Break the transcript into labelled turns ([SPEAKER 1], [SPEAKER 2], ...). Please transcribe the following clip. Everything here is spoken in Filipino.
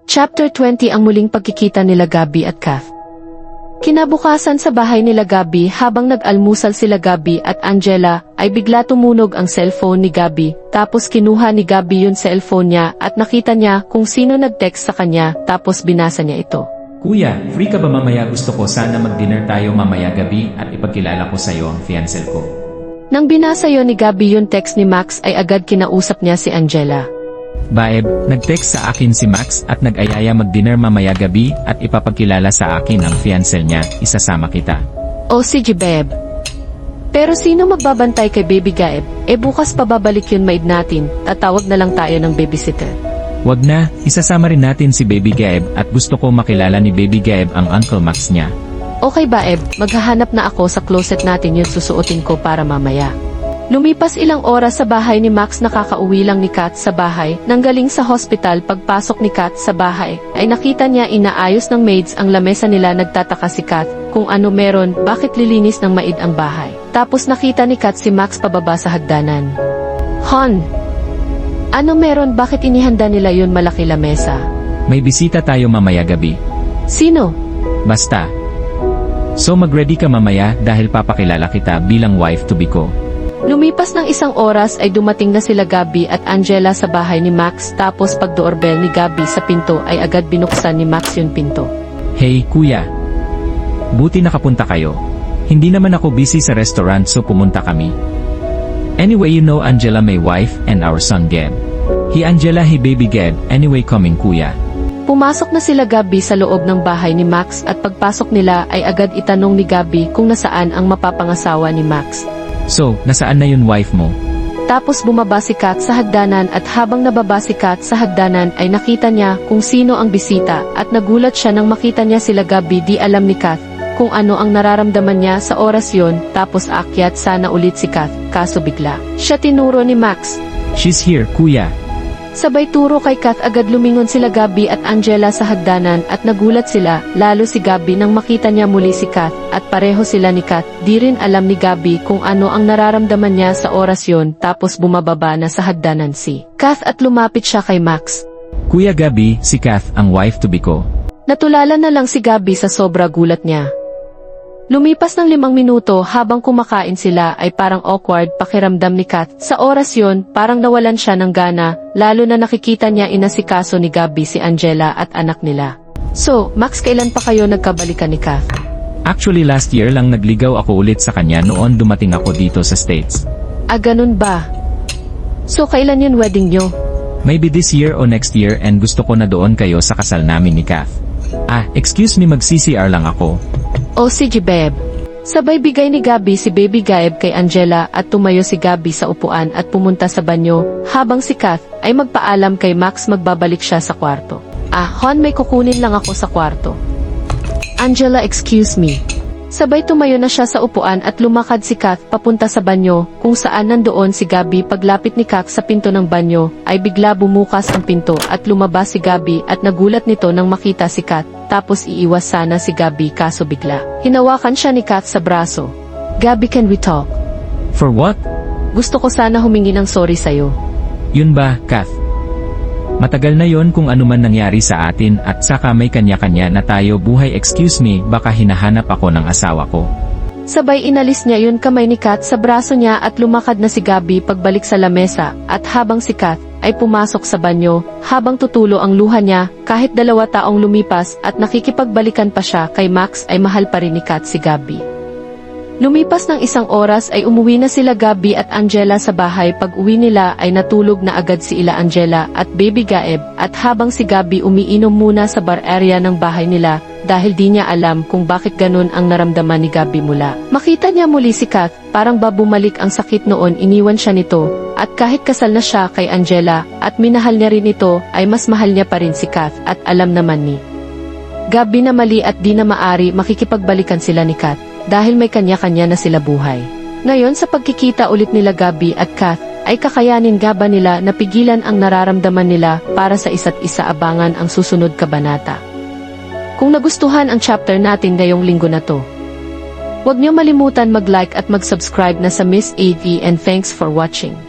[SPEAKER 1] Chapter 20 Ang muling pagkikita nila Gabby at Kath. Kinabukasan sa bahay nila Gabby habang nag-almusal sila Gabby at Angela, ay bigla tumunog ang cellphone ni Gabby, tapos kinuha ni Gabby yung cellphone niya at nakita niya kung sino nag-text sa kanya, tapos binasa niya ito.
[SPEAKER 2] Kuya, free ka ba mamaya? Gusto ko sana mag-dinner tayo mamaya gabi at ipagkilala ko sa'yo ang fiancé ko.
[SPEAKER 1] Nang binasa yon ni Gabby yung text ni Max ay agad kinausap niya si Angela.
[SPEAKER 2] Babe, nag-text sa akin si Max at nag-ayaya mag-dinner mamaya gabi at ipapagkilala sa akin ang fiancé niya, isasama kita.
[SPEAKER 1] O sige babe. Pero sino magbabantay kay Baby Gaeb? Bukas pa babalik yun maid natin, tatawag na lang tayo ng babysitter.
[SPEAKER 2] Wag na, isasama rin natin si Baby Gaeb at gusto ko makilala ni Baby Gaeb ang Uncle Max niya.
[SPEAKER 1] Okay Baeb, maghahanap na ako sa closet natin yung susuotin ko para mamaya. Lumipas ilang oras sa bahay ni Max, nakakauwi lang ni Kat sa bahay. Nang galing sa hospital, pagpasok ni Kat sa bahay, ay nakita niya inaayos ng maids ang lamesa nila. Nagtataka si Kat kung ano meron, bakit lilinis ng maid ang bahay. Tapos nakita ni Kat si Max pababa sa hagdanan. Hon! Ano meron, bakit inihanda nila yun malaki lamesa?
[SPEAKER 2] May bisita tayo mamaya gabi.
[SPEAKER 1] Sino?
[SPEAKER 2] Basta. So mag-ready ka mamaya dahil papakilala kita bilang wife-to-be ko.
[SPEAKER 1] Lumipas ng isang oras ay dumating na sila Gabby at Angela sa bahay ni Max, tapos pag doorbell ni Gabby sa pinto ay agad binuksan ni Max yung pinto.
[SPEAKER 2] Hey kuya. Buti nakapunta kayo. Hindi naman ako busy sa restaurant so pumunta kami. Anyway, you know Angela may wife and our son Gab. Hi Angela, hi baby Gab, anyway coming kuya.
[SPEAKER 1] Pumasok na sila Gabby sa loob ng bahay ni Max at pagpasok nila ay agad itanong ni Gabby kung nasaan ang mapapangasawa ni Max.
[SPEAKER 2] So, nasaan na yun wife mo?
[SPEAKER 1] Tapos bumaba si Kat sa hagdanan at habang nababa si Kat sa hagdanan ay nakita niya kung sino ang bisita at nagulat siya nang makita niya sila Gabby. Di alam ni Kat kung ano ang nararamdaman niya sa oras yon, tapos aakyat sana ulit si Kat, kaso bigla siya tinuro ni Max.
[SPEAKER 2] She's here, kuya.
[SPEAKER 1] Sabay turo kay Kat, agad lumingon sila Gabby at Angela sa hagdanan at nagulat sila, lalo si Gabby nang makita niya muli si Kat at pareho sila ni Kat. Di rin alam ni Gabby kung ano ang nararamdaman niya sa oras yon, tapos bumababa na sa hagdanan si Kat at lumapit siya kay Max.
[SPEAKER 2] Kuya Gabby, si Kath ang wife-to-be ko.
[SPEAKER 1] Natulala na lang si Gabby sa sobra gulat niya. Lumipas ng 5 minuto habang kumakain sila ay parang awkward pakiramdam ni Kat. Sa oras yon, parang nawalan siya ng gana, lalo na nakikita niya inasikaso ni Gabby si Angela at anak nila. So, Max, kailan pa kayo nagkabalikan ni Kat?
[SPEAKER 2] Actually last year lang nagligaw ako ulit sa kanya noon dumating ako dito sa States.
[SPEAKER 1] Ah, ganun ba? So, kailan yun wedding nyo?
[SPEAKER 2] Maybe this year o next year and gusto ko na doon kayo sa kasal namin ni Kath. Excuse me, mag-CCR lang ako.
[SPEAKER 1] O sige babe. Sabay bigay ni Gabby si Baby Gaeb kay Angela at tumayo si Gabby sa upuan at pumunta sa banyo, habang si Kath ay magpaalam kay Max magbabalik siya sa kwarto. Hon, may kukunin lang ako sa kwarto. Angela, excuse me. Sabay tumayo na siya sa upuan at lumakad si Kath papunta sa banyo, kung saan nandoon si Gabby. Paglapit ni Kath sa pinto ng banyo, ay bigla bumukas ang pinto at lumabas si Gabby at nagulat nito nang makita si Kath, tapos iiwas sana si Gabby kaso bigla hinawakan siya ni Kath sa braso. Gabby, can we talk?
[SPEAKER 2] For what?
[SPEAKER 1] Gusto ko sana humingi ng sorry sa'yo.
[SPEAKER 2] Yun ba, Kath? Matagal na yon kung ano man nangyari sa atin at saka may kanya-kanya na tayo buhay. Excuse me, baka hinahanap ako ng asawa ko.
[SPEAKER 1] Sabay inalis niya yun kamay ni Kat sa braso niya at lumakad na si Gabby pagbalik sa lamesa at habang si Kat ay pumasok sa banyo, habang tutulo ang luha niya, kahit 2 taong lumipas at nakikipagbalikan pa siya kay Max ay mahal pa rin ni Kat si Gabby. Lumipas ng 1 oras ay umuwi na sila Gabby at Angela sa bahay. Pag uwi nila ay natulog na agad si ila Angela at Baby Gaeb at habang si Gabby umiinom muna sa bar area ng bahay nila dahil di niya alam kung bakit ganun ang naramdaman ni Gabby mula makita niya muli si Kat, parang ba bumalik ang sakit noon. Iniwan siya nito at kahit kasal na siya kay Angela at minahal niya rin ito ay mas mahal niya pa rin si Kat at alam naman ni Gabby na mali at di na maari makikipagbalikan sila ni Kat dahil may kanya-kanya na sila buhay. Ngayon sa pagkikita ulit nila Gabby at Kath, ay kakayanin nga ba nila na pigilan ang nararamdaman nila para sa isa't isa? Abangan ang susunod kabanata. Kung nagustuhan ang chapter natin ngayong linggo na to, huwag niyo malimutan mag-like at mag-subscribe na sa Miss AV and thanks for watching.